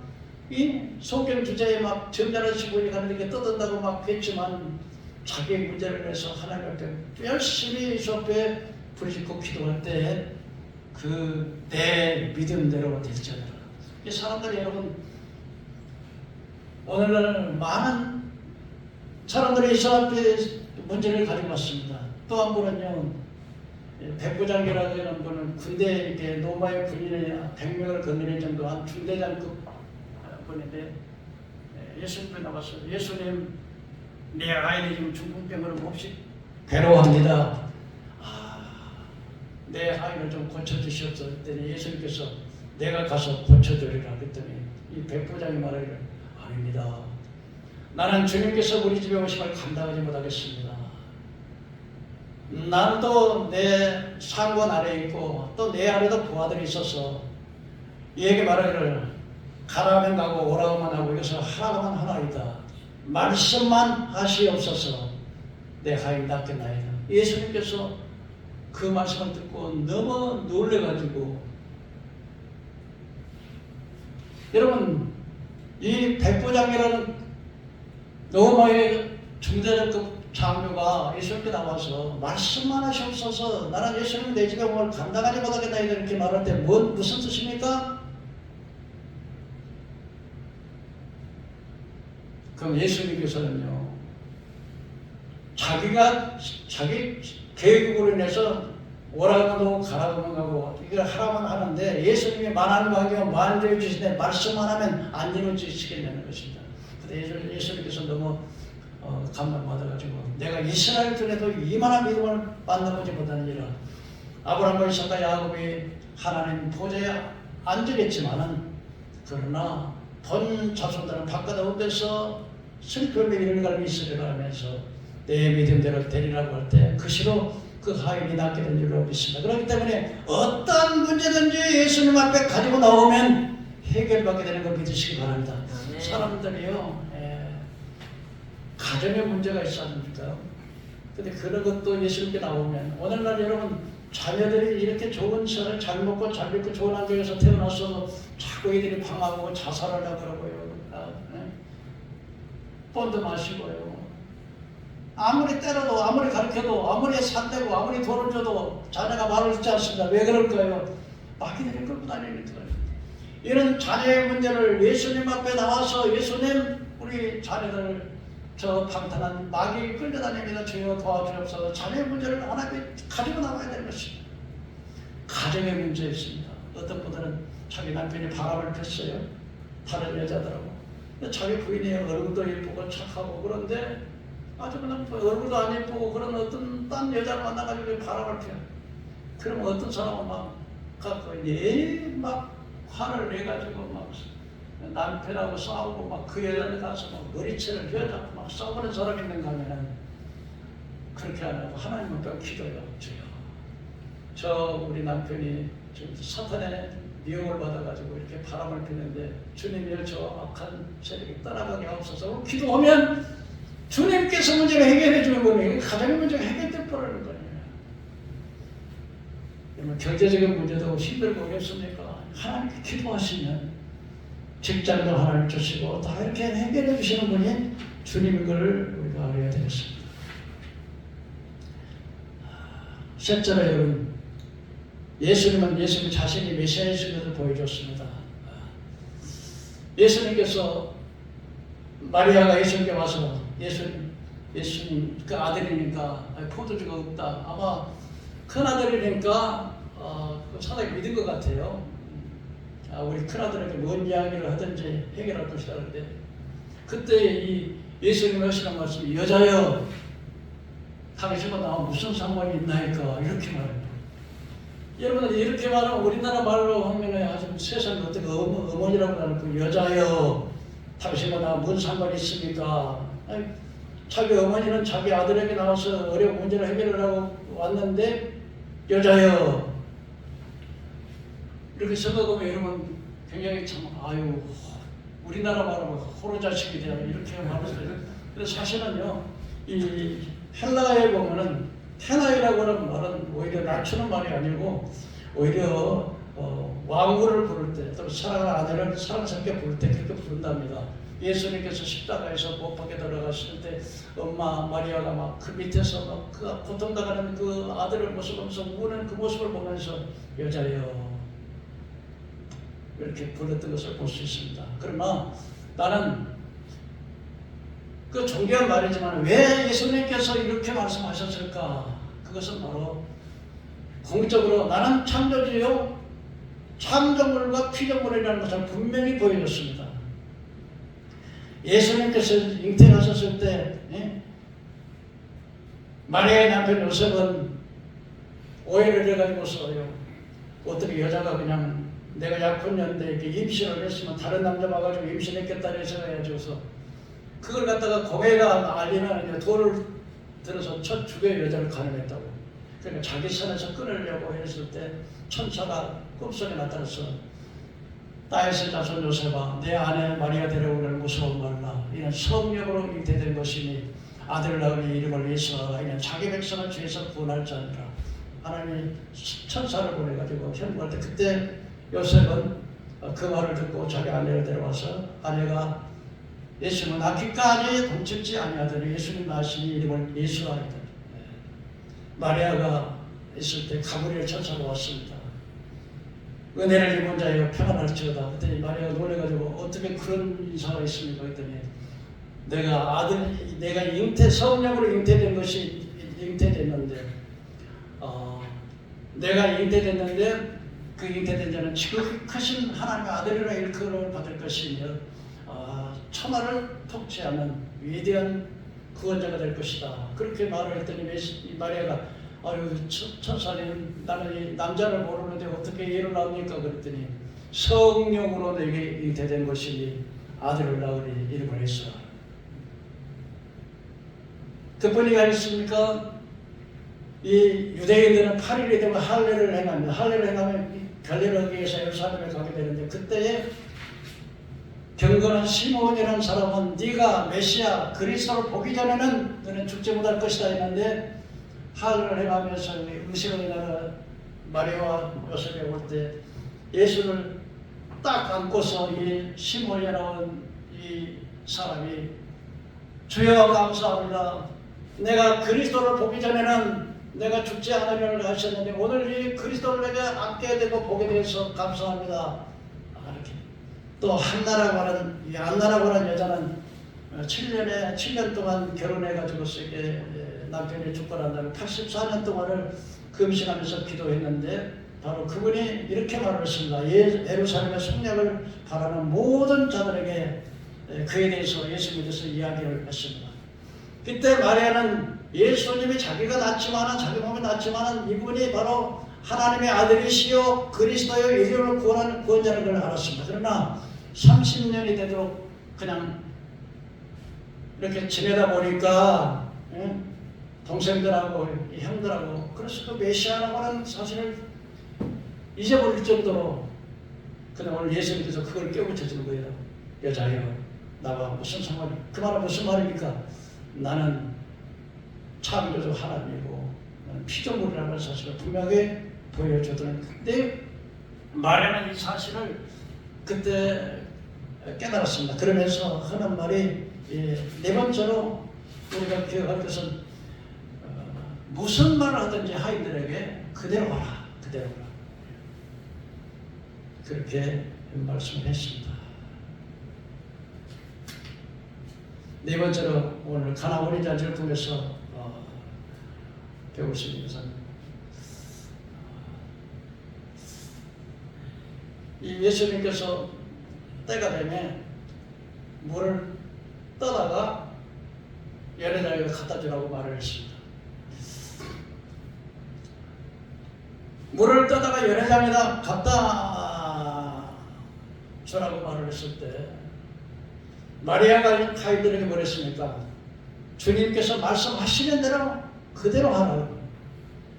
A: 이 소경 주제에 막 점잖으시고 이렇게 떠든다고 막 했지만 자기의 문제를 위해서 하나님 앞에 열심히 주 앞에 부르짖고 기도할 때 그 내 믿음대로 될지어다. 이 사람들이 여러분 오늘날 많은 사람들이 예수 앞에 문제를 가지고 왔습니다. 또 한 분은요, 백부장교라고 하는 분은 군대 이렇게 노마의 군인의 100명을 건드린 정도 한 중대장급 분인데 예수님께 나와서 예수님 내 아이는 지금 중풍병으로 몹시 괴로워합니다. 내 아이를 좀 고쳐주시옵소서 했더니 예수님께서 내가 가서 고쳐주리라 그랬더니 이 백부장이 말하기를 아닙니다. 나는 주님께서 우리 집에 오심을 감당하지 못하겠습니다. 나는 또 내 상관 아래에 있고 또 내 아래도 부하들이 있어서 얘에게 말하기를 가라면 가고 오라고만 하고 여기서 하라고만 하나이다. 말씀만 하시옵소서 내 아이 낫겠나이다. 예수님께서 그 말씀을 듣고 너무 놀래가지고 여러분 이 백부장이라는 로마의 중대장급 장교가 예수님께 나와서 말씀만 하시옵소서 나는 예수님 내 집에 오늘 감당하지 못하겠다 이렇게 말할 때 무슨 뜻입니까? 그럼 예수님께서는요 자기 계획으로 인해서 오라고도 가라고만 가고 이걸 하라만 하는데 예수님이 말하는 거 하기가 만져해 주시는데 말씀만 하면 안 이루어지시겠냐는 것입니다. 근데 예수님께서 너무 감동받아가지고 내가 이스라엘 중에도 이만한 믿음을 만나보지 못하느니라. 아브라함과 이삭과 야곱이 하나님 보좌에 앉으겠지만은 그러나 본 자손들은 바깥 앞에서 슬픔의 이를 갈고 있으리라 하면서 내 믿음대로 되리라고 할 때 그 시로 그 하인이 낫게 된 줄로 믿습니다. 그렇기 때문에 어떤 문제든지 예수님 앞에 가지고 나오면 해결받게 되는 걸 믿으시기 바랍니다. 네. 사람들이요 가정에 문제가 있어야 됩니까? 근데 그런 것도 예수님께 나오면 오늘날 여러분 자녀들이 이렇게 좋은 시간을 잘 먹고 잘 입고 좋은 환경에서 태어나서 자꾸 이들이 방황하고 자살하려고 그러고요. 뻔도 마시고요. 아무리 때려도 아무리 가르쳐도 아무리 산대고 아무리 돈을 줘도 자녀가 말을 듣지 않습니다. 왜 그럴까요? 마귀들이 끌고 다니니까요. 이런 자녀의 문제를 예수님 앞에 나와서 예수님 우리 자녀들 저 방탄한 마귀 끌려다닙니다. 주여 도와주옵소서. 자녀의 문제를 하나님이 가지고 나와야 되는 것입니다. 가정의 문제 있습니다. 어떤 분들은 자기 남편이 바람을 폈어요. 다른 여자들하고. 자기 부인이 얼굴도 예쁘고 착하고 그런데 아주 그냥 얼굴도 안 예쁘고 그런 어떤 딴 여자를 만나가지고 바람을 펴. 그러면 어떤 사람은 막 갖고 막 화를 내가지고 막 남편하고 싸우고 막 그 여자한테 가서 막 머리채를 휘어잡고 막 싸우는 사람이 있는가 하면은 그렇게 안 하고 하나님 앞에 기도해요. 주여 저 우리 남편이 지금 사탄의 미혹을 받아가지고 이렇게 바람을 피는데 주님이여 저 악한 세력이 떠나가게 하옵소서. 기도하면 주님께서 문제를 해결해 주는 거예요. 가정의 문제가 해결될 거라는 거예요. 경제적인 문제도 힘들고 어렵습니까? 하나님께 기도하시면 직장도 하나님 주시고 다 이렇게 해결해 주시는 분이 주님인 것을 우리가 알아야 되겠습니다. 셋째로 여러분 예수님은 예수님 자신이 메시아이신 것을 보여줬습니다. 예수님께서 마리아가 예수님께 와서 예수님 그 아들이니까 포도주가 없다. 아마 큰 아들이니까 상당히 믿은 것 같아요. 우리 큰 아들에게 뭔 이야기를 하든지 해결할 것이다. 그런데 그때 이 예수님이 하시는 말씀이 여자여 당신과 나와 무슨 상관이 있나이까 이렇게 말합니다. 여러분들 이렇게 말하면 우리나라 말로 하면 아주 세상에 어떻게 어머니라고 하는 그 여자여 당신과 나와 무슨 상관이 있습니까? 아니, 자기 어머니는 자기 아들에게 나와서 어려운 문제를 해결하라고 왔는데 여자여 이렇게 생각하면 여러분 굉장히 참 우리나라 말하면 호로자식이 되어 이렇게 말했어요. 그래서 사실은요, 이 헬라어에 보면은 테나이라고 하는 말은 오히려 낮추는 말이 아니고 오히려 왕후를 부를 때, 또 사랑하는 아내를 사랑스럽게 부를 때 그렇게 부른답니다. 예수님께서 십자가에서 못 박혀 들어갔을 때 엄마 마리아가 막 그 밑에서 막 그 고통당하는 그 아들을 모습하면서 우는 그 모습을 보면서 여자여 이렇게 불렀던 것을 볼 수 있습니다. 그러나 나는 그 존귀한 말이지만 왜 예수님께서 이렇게 말씀하셨을까? 그것은 바로 공적으로 나는 창조주요 창조물과 피조물이라는 것을 분명히 보여줬습니다. 예수님께서 잉태하셨을 때 마리아의 남편 요셉은 오해를 해가지고서요, 어떻게 여자가 그냥 내가 약혼녀인데 이렇게 임신을 했으면 다른 남자 봐가지고 임신했겠다 해서 그걸 갖다가 고개가 알리면 돌을 들어서 첫 죽여 여자를 가늠했다고. 그러니까 자기 선에서 끊으려고 했을 때 천사가 꿈속에 나타나서 다윗의 자손 요셉아 내 아내 마리아 데려오려는 무서운 말라. 이는 성령으로 잉태된 것이니 아들을 낳으니 이름을 예수라. 이는 자기 백성을 죄에서 구원할 자니라. 하나님이 천사를 보내가지고 현무할 때 그때 요셉은 그 말을 듣고 자기 아내를 데려와서 아내가 예수님을 낳기까지 동측지 아니하더니 예수님 낳으시니 이름을 예수라 하더니 마리아가 있을 때 가브리엘 천사가 왔습니다. 은혜를 입은 자여 평안할지어다. 그랬더니 마리아가 놀래가지고 어떻게 그런 인사가 있습니까? 그랬더니 내가 성령으로 잉태된 것이 잉태됐는데 내가 잉태됐는데 그 잉태된 자는 지극히 크신 하나님의 아들이라 일컬음을 받을 것이며 천하를 통치하는 위대한 구원자가 될 것이다. 그렇게 말을 했더니 마리아가 아유 천사님 나는 이 남자를 모르는데 어떻게 얘를 낳습니까? 그랬더니 성령으로 내게 잉태된 것이니 아들을 낳으니 이름을 예수라. 그뿐이 아니십니까? 이 유대인들은 8일이 되면 할례를 행합니다. 할례를 행하면 갈릴리에서 예루살렘에 가게 되는데 그때에 경건한 시몬이라는 사람은 네가 메시아 그리스도를 보기 전에는 너는 죽지 못할 것이다 했는데 할례를 행하면서 음식을 일하는 마리아와 요셉이 올 때 예수를 딱 안고서 이 시몬이라는 이 사람이 주여 감사합니다. 내가 그리스도를 보기 전에는 내가 죽지 않으려고 하셨는데 오늘 이 그리스도를 내가 안게 되고 보게 돼서 감사합니다. 이렇게. 또 한나라고 하는 이 안나라고 하는 여자는 7년 동안 결혼해가지고 남편이 죽고 난 다음에 84년 동안을 금식하면서 기도했는데 바로 그분이 이렇게 말을 했습니다. 예루살렘의 속량을 바라는 모든 자들에게 그에 대해서 예수님에 대해서 이야기를 했습니다. 그때 마리아는 예수님이 자기가 낳지만은 자기 몸에 낳지만은 이분이 바로 하나님의 아들이시요 그리스도요 인류를 구원하는 구원자라는 걸 알았습니다. 그러나 30년이 되도록 그냥 이렇게 지내다 보니까 동생들하고 형들하고 그래서 그 메시아라고 하는 사실을 잊어버릴 정도로 그냥 오늘 예수님께서 그걸 깨우쳐주는 거예요. 여자여 나와 무슨 상관이 그 말은 무슨 말입니까? 나는 창조주 하나님이고 나는 피조물이라는 사실을 분명히 보여주더니 그때 마리아는 이 사실을 그때 깨달았습니다. 그러면서 하는 말이 네 번째로 우리가 기억할 것은 무슨 말을 하든지 하인들에게 그대로 하라. 그대로 하라. 그렇게 말씀을 했습니다. 네 번째로 오늘 가나 어린 잔치를 통해서 배울 수 있는 것은 이 예수님께서 때가 되면 물을 떠다가 여자에게 갖다 주라고 말을 했습니다. 물을 떠다가 여자에다 갖다 주라고 말을 했을 때 마리아가 하인들에게 뭐랬습니까? 주님께서 말씀하시는 대로 그대로 하라고.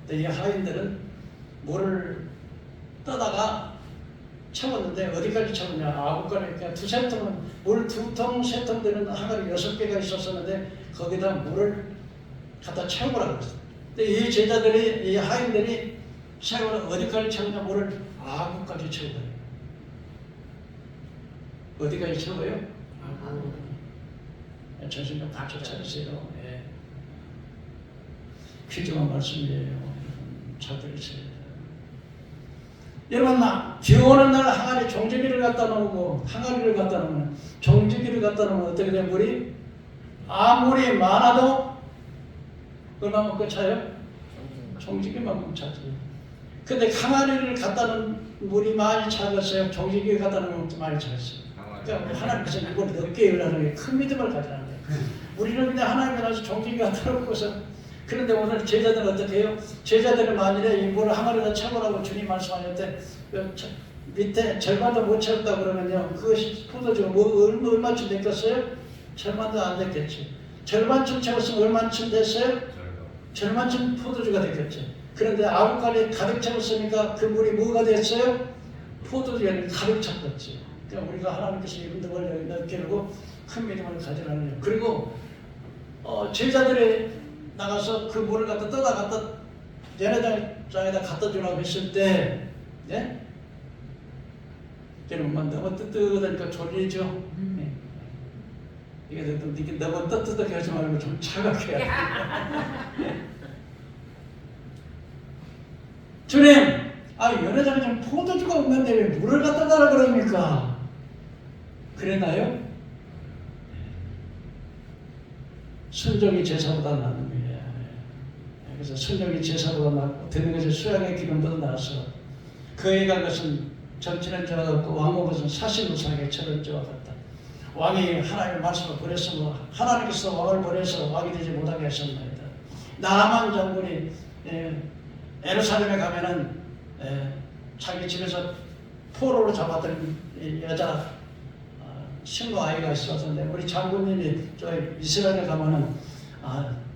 A: 근데 이 하인들은 물을 떠다가 채웠는데 어디까지 채웠냐? 아구가를 그냥 두세 통은 물 2통, 3통 되는 항아리 6개가 있었었는데 거기다 물을 갖다 채우라고 그랬어요. 근데 이 제자들이, 이 하인들이 채우라 어디까지 채우냐? 물을 아구까지 채우더래요. 어디까지 채워요? 아구. 정신 좀 바짝 차리세요. 예. 귀중한 말씀이에요. 잘 들으세요. 여러분, 비 오는 날 항아리 종지기를 갖다 놓고 항아리를 갖다 놓으면 종지기를 갖다 놓으면 어떻게 된 물이? 아무리 많아도 얼마만큼 차요? 종지기만큼 차지. 근데 항아리를 갖다 놓은 물이 많이 차겠어요? 종지기를 갖다 놓으면 많이 차겠어요? 그러니까 하나님께서 이걸 넓게 열라는 게 큰 믿음을 가지라는 거예요. 우리는 그냥 하나님에 나서 종지기 갖다 놓고서 그런데 오늘 제자들은 어떻게 해요? 제자들은 만일에 이 물을 항아리에다 채우라고 주님 말씀하셨대 밑에 절반도 못 채웠다 그러면요 그것이 포도주가 얼마쯤 됐겠어요? 절반도 안 됐겠지. 절반쯤 채웠으면 얼마쯤 됐어요? 절반쯤 포도주가 됐겠죠. 그런데 아구까지 가득 채웠으니까 그 물이 뭐가 됐어요? 포도주가 가득 찼겠지. 그러니까 우리가 하나님께서 이 믿음을 넓게 열고 큰 믿음을 가지라는 거예요. 그리고 제자들이 나가서 그 물을 갖다 떠다 갖다 연회장에다 갖다 주라고 했을 때, 예? 여러분 너무 뜨뜻하니까 졸리죠? 이게 너무 뜨뜻하게 하지 말고 좀 차갑게 해야 주님, 연회장에 좀 포도주가 없는데 왜 물을 갖다 달라 그럽니까? 그랬나요? 순종이 제사보다 낫는 거예요. 그래서 순종이 제사보다 되는 것이 수양의 기름보다 나아서 그에 간 것은 정치는 자와 같고 왕의 것은 사실무사하게 철을 자와 같다. 왕이 하나님의 말씀을 보냈으므로 하나님께서 왕을 보내서 왕이 되지 못하게 하셨나이다. 나만 장군이 예루살렘에 가면은 자기 집에서 포로로 잡았던 여자 신부 아이가 있었는데 우리 장군님이 저 이스라엘에 가면은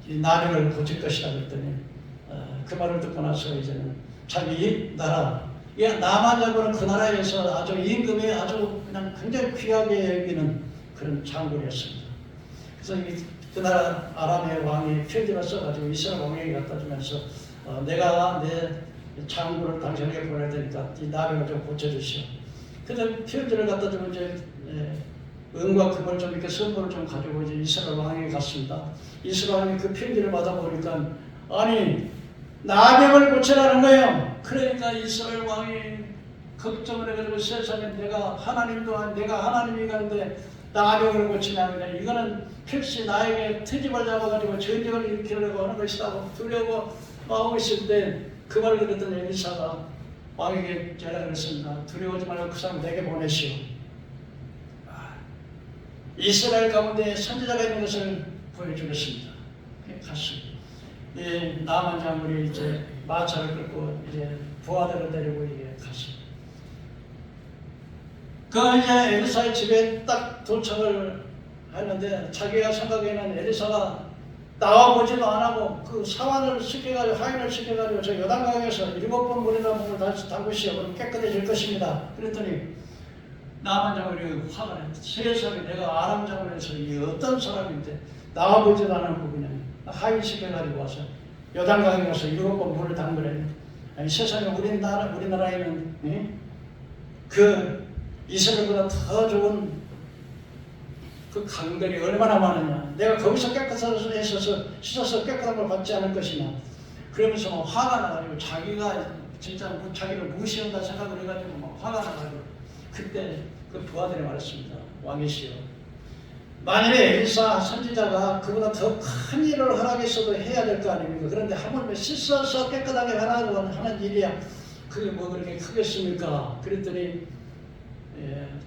A: 이 나병을 고칠 것이다 그랬더니 그 말을 듣고 나서 이제는 자기 나라 나만 장군은 그 나라에서 아주 임금이 아주 그냥 굉장히 귀하게 여기는 그런 장군이었습니다. 그래서 그 나라 아람의 왕이 편지를 써가지고 이스라엘 왕에게 갖다 주면서 내가 내 장군을 당신에게 보낼 테니까 이 나병을 좀 고쳐주시오. 그래서 편지를 갖다 주면 이제 은과 금을 좀 이렇게 선물을 좀 가지고 이제 이스라엘 왕에게 갔습니다. 이스라엘 왕이 그 편지를 받아보니까 아니 나병을 고치라는 거예요. 그러니까 이스라엘 왕이 걱정을 해가지고 세상에 내가 하나님도 아니 내가 하나님이 가는데 나병을 고치냐 그냥 이거는 필시 나에게 트집을 잡아가지고 전쟁을 일으키려고 하는 것이라고 두려워하고 있을 때 그 말을 들었던 엘리사가 왕에게 전화를 했습니다. 두려워하지 말고 그 사람 내게 보내시오. 이스라엘 가운데 선지자가 있는 것을 보여주겠습니다. 갔습니다. 나만 장군이 이제 마차를 끌고 이제 부하들을 데리고 이게 갔습니다. 그 이제 엘리사의 집에 딱 도착을 했는데 자기가 생각에는 엘리사가 나와보지도 안 하고 그 사환을 시켜가지고 하인을 시켜가지고 저 요단강에서 7번 물에다 몸을 다시 담그시오. 그럼 깨끗해질 것입니다. 그랬더니 나만 장군이 화가 났다. 세상에 내가 아람 장군에서 이 어떤 사람인데 나와보지도 않고 그냥 하인 시켜가지고 와서 요단강에 가서 7번 물을 담그래. 아니 세상에 우리나라에는 그 이스라엘보다 더 좋은 그 강들이 얼마나 많으냐. 내가 거기서 깨끗해서 씻어서 깨끗한 걸 받지 않을 것이냐. 그러면서 막 화가 나가지고 자기가 진짜 자기를 무시한다 생각을 해가지고 막 화가 나가지고 그때 그 부하들이 말했습니다. 왕이시여, 만일에 엘리사 선지자가 그보다 더 큰 일을 허락했어도 해야 될 거 아닙니까? 그런데 한번 씻어서 깨끗하게 하라고 하는 일이야. 그게 뭐 그렇게 크겠습니까? 그랬더니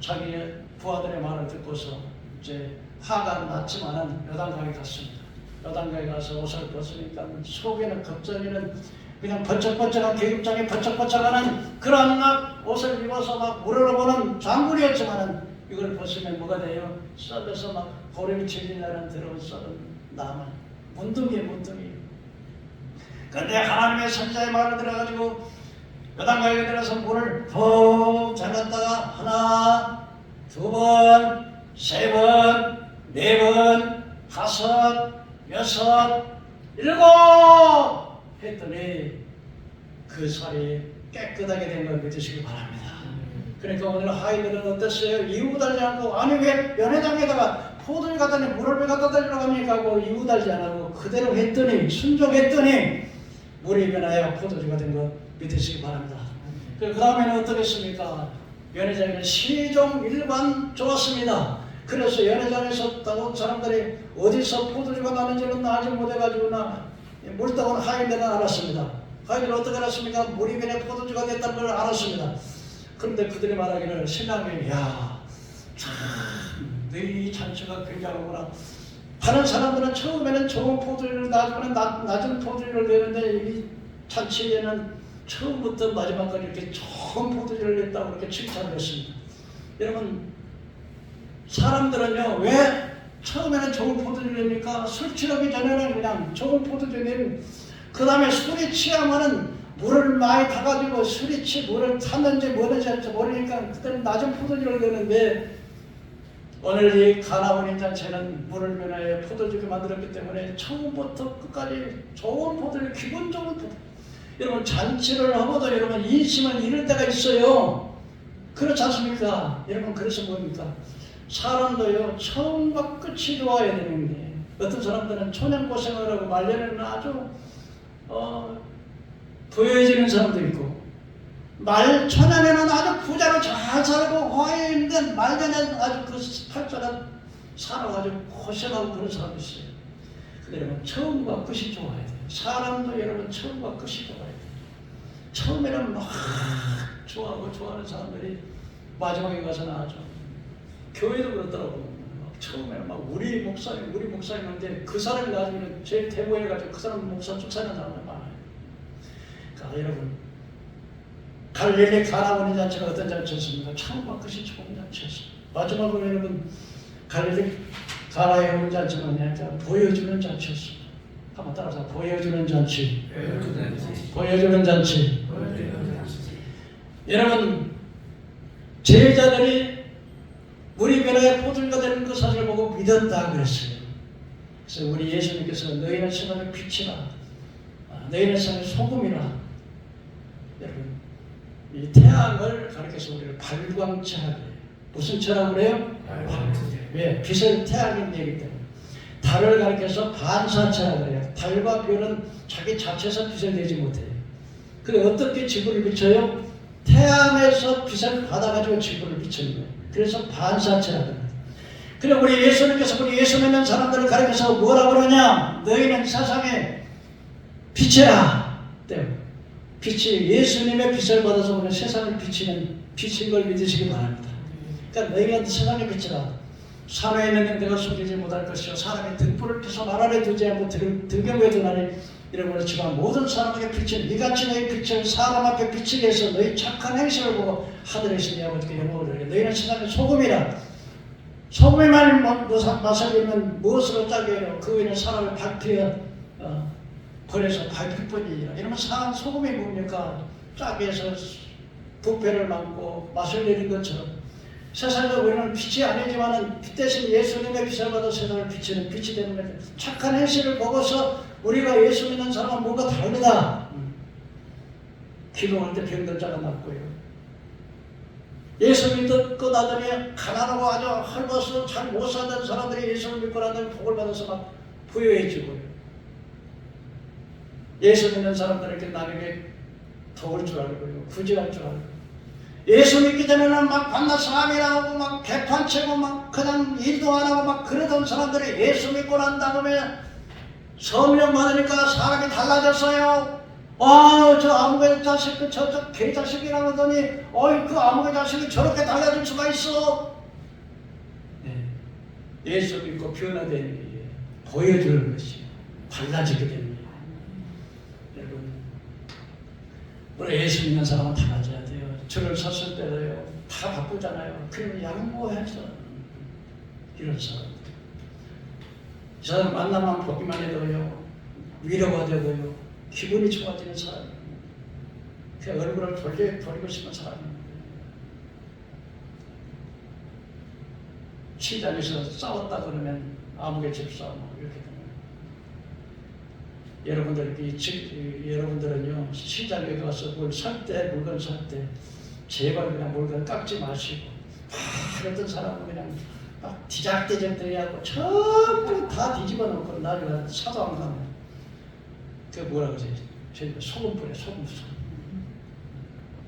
A: 자기 부하들의 말을 듣고서 이제 화가 났지만은 요단강에 갔습니다. 요단강에 가서 옷을 벗으니까 속에는 겉절이는 그냥 번쩍번쩍한 계급장에 번쩍번쩍하는 그런 막 옷을 입어서 막 우러러보는 장군이었지만은 이걸 벗으면 뭐가 돼요? 썩어서 막 고름이 질리다는 더러운 썩은 나만 문둥이. 그런데 하나님의 선지자의 말을 들어가지고 요단강에 들어서 물을 푹 잠갔다가 하나, 두 번, 세 번, 네 번, 다섯, 여섯, 일곱 했더니 그 살이 깨끗하게 된 걸 믿으시기 바랍니다. 그러니까 오늘 하인들은 어땠어요? 이유달지 않고 아니 왜 연회장에다가 포도주 갖다 내 물을 왜 갖다 달라고 합니까 하고 이유달지 않고 그대로 했더니 순종했더니 물이 변하여 포도주가 된 것 믿으시기 바랍니다. 그 다음에는 어떻겠습니까? 연회장에는 시종 일관 좋았습니다. 그래서 연회장에서 따온 사람들이 어디서 포도주가 나는지는 아직 못해가지고나 물따온 하인들은 알았습니다. 하인들은 어떻게 알았습니까? 물이 변해 포도주가 됐다는 걸 알았습니다. 그런데 그들이 말하기를 신랑이 참 너희 잔치가 굉장하구나. 다른 사람들은 처음에는 좋은 포도주를 나중에는 낮은 포도주를 내는데 이 잔치에는 처음부터 마지막까지 이렇게 좋은 포도주를 냈다고 그렇게 칭찬을 했습니다. 여러분 사람들은요 왜 처음에는 좋은 포도주를 냅니까? 술 취하기 전에는 그냥 좋은 포도주 내는 그 다음에 술이 취하면은 물을 많이 타가지고 술이 물을 탔는지 뭐는지 모르니까 그때는 낮은 포도주를 내는데 오늘 이 가나원인 잔치는 물을 변화해 포도주를 만들었기 때문에 처음부터 끝까지 좋은 포도주, 기분 좋은 포도주. 여러분 잔치를 하고도 여러분 인심을 잃을 때가 있어요. 그렇지 않습니까? 여러분 그래서 뭡니까? 사람도요 처음과 끝이 좋아야 되는 게 어떤 사람들은 초년 고생을 하고 말년에는 아주 부여해지는 사람도 있고 초년에는 아주 부자로 잘 살고 화해했는데 말년에는 아주 그 팔자가 살아가지고 고생하고 그런 사람이 있어요. 근데 여러분 처음과 끝이 좋아야 돼요. 사람도 여러분 처음과 끝이 좋아야 돼요. 처음에는 막 좋아하고 좋아하는 사람들이 마지막에 가서는 아주 교회도 그렇더라고요. 처음에는 막 우리 목사님인데 그 사람이 나중에 제일 대모해가지고 그 사람 목사 쭉 사는 사람이 많아요. 그러니까 여러분 갈릴리 가나원인 잔치가 어떤 잔치였습니까? 처음과 끝이 좋은 잔치였습니다. 마지막으로 여러분 갈릴리 가나에 온 잔치는 그냥 보여주는 잔치였습니다. 한번 따라서 보여주는 잔치. 보여주는 잔치. 여러분 제자들이 물이 변화에 포도주가 되는 그 사실을 보고 믿었다 그랬어요. 그래서 우리 예수님께서 너희는 세상의 빛이라 너희는 세상의 소금이라. 여러분 이 태양을 가리켜서 우리를 발광체하게 무슨 체라고 그래요? 왜? 빛은 태양이 되기 때문에. 달을 가리켜서 반사체라고 그래요. 달과 별은 자기 자체에서 빛을 내지 못해요. 그래 어떻게 지구를 비춰요? 태양에서 빛을 받아가지고 지구를 비추는 거예요. 그래서 반사체라고 합니다. 그래 우리 예수님께서 우리 예수 믿는 사람들을 가리켜서 뭐라고 그러냐? 너희는 세상의 빛이라. 빛이 예수님의 빛을 받아서 오늘 세상을 비치는 빛인 걸 믿으시기 바랍니다. 그러니까 너희는 세상의 빛이라. 산에 있는 내가 속이지 못할 것이요 사람이 등불을 켜서 날 아래 두지 않고 등경에 두나니 이러므로지만 모든 사람에게 빛은 이같이 너희 빛을 사람 앞에 비치게 해서 너희 착한 행실을 보고 하늘에 있으니 아버지께 영광을 드리게. 너희는 세상의 소금이라. 소금의 맛을 보면 무엇으로 짜게 해요? 그 위는 사람을 밟혀 버려서 밟힐 뿐이니라. 이러면 소금이 뭡니까? 짜게 해서 부패를 막고 맛을 내는 것처럼 세상에 우리는 빛이 아니지만은 빛 대신 예수님의 빛을 받아 세상을 비치는 빛이 되는 거죠. 착한 행실을 보고서 우리가 예수 믿는 사람은 뭔가 다르다. 기도할 때 병든 자가 낫고요. 예수 믿고 나더니 가난하고 아주 헐벗어 잘 못 사는 사람들이 예수를 믿고 나더니 복을 받아서 막 부유해지고요. 예수 믿는 사람들에게 나에게 더울 줄 알고요. 구제할 줄 알고. 예수 믿기 전에는 막 반나 사람이라 하고 막 개판치고 막 그냥 일도 안 하고 막 그러던 사람들이 예수 믿고 난 다음에 성령 받으니까 사람이 달라졌어요. 저 아무개 자식 저 개자식이라고 하더니 그 아무개 자식이 저렇게 달라질 수가 있어. 네. 예수 믿고 변화되는 게 보여주는 것이 달라지게 됩니다. 여러분 우리 예수 믿는 사람은 달라져야 돼요. 줄을 섰을 때도요 다 바쁘잖아요. 그러면 양보해서 이런 사람들 이 사람 만나면 보기만 해도요 위로가 되고요 기분이 좋아지는 사람이에요. 그 얼굴을 돌리고 싶은 사람입니다. 시장에서 싸웠다 그러면 아무개 집싸움 이렇게 됩니다. 여러분들은요 시장에 가서 물건 살 때 제발 그냥 물건 깎지 마시고 어떤 사람은 그냥 막 뒤작뒤작 대하고 전부 다 뒤집어 놓고 나중에 사도 안 가면 그 뭐라 그러지? 소금 뿌려 소금.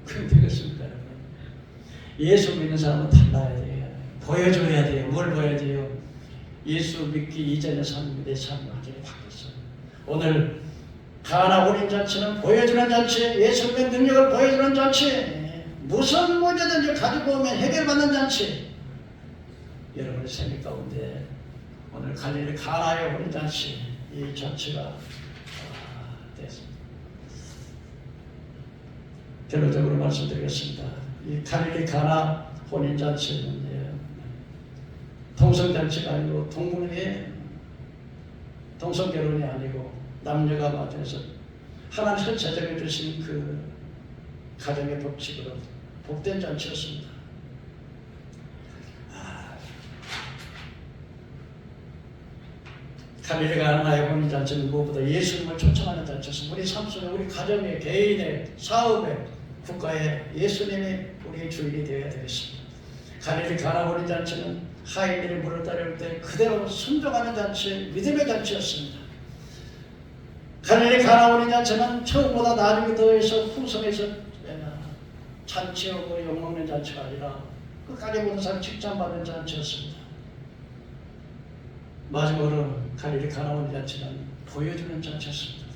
A: 그럼 되겠습니까 여러분? 예수 믿는 사람은 달라야 돼요. 보여줘야 돼요. 뭘 보여야 돼요? 예수 믿기 이전의 삶이 내 삶이 완전히 바뀌었어요. 오늘 가나 혼인잔치는 보여주는 잔치, 예수님의 능력을 보여주는 잔치, 무슨 문제든지 가지고 오면 해결받는 잔치. 여러분의 생각 가운데 오늘 갈릴리 가나의 혼인잔치 이 잔치가 됐습니다. 결론적으로 말씀드리겠습니다. 이 갈릴리 가나 혼인잔치는 동성잔치가 아니고 동성결혼이 아니고 남녀가 맞아서 하나님께서 제정해 주신 그 가정의 법칙으로 복된 잔치였습니다. 갈릴리 가나의 혼인잔치는 무엇보다 예수님을 초청하는 잔치였습니다. 우리 삶 속에 우리 가정의 개인의 사업의 국가의 예수님이 우리의 주인이 되어야 되겠습니다. 갈릴리 가나 혼인잔치는 하인들이 물을 따를 때 그대로 순종하는 잔치, 믿음의 잔치였습니다. 갈릴리 가나 혼인잔치는 처음보다 나중에 더해서 풍성해서 잔치하고 욕먹는 잔치가 아니라 끝까지 모든 사람 칭찬받는 잔치였습니다. 마지막으로 갈릴리 가나 혼인잔치는 보여주는 잔치였습니다.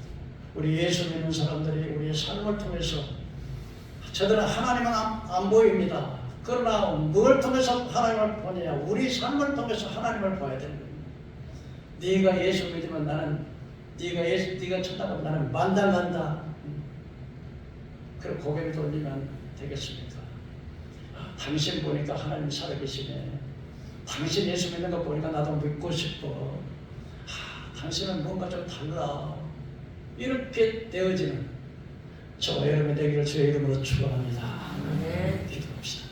A: 우리 예수 믿는 사람들이 우리의 삶을 통해서 저들은 하나님은 안 보입니다. 그러나 뭘 통해서 하나님을 보느냐? 우리 삶을 통해서 하나님을 봐야 되는 겁니다. 네가 예수 믿으면 나는 네가 천당 가면 나는 만당 간다. 그럼 고개를 돌리면 되겠습니까? 당신 보니까 하나님 살아계시네. 당신 예수 믿는 거 보니까 나도 믿고 싶어. 당신은 뭔가 좀 달라. 이렇게 되어지는 저와 여러분의 되기를 주의 이름으로 축원합니다. 기도합시다.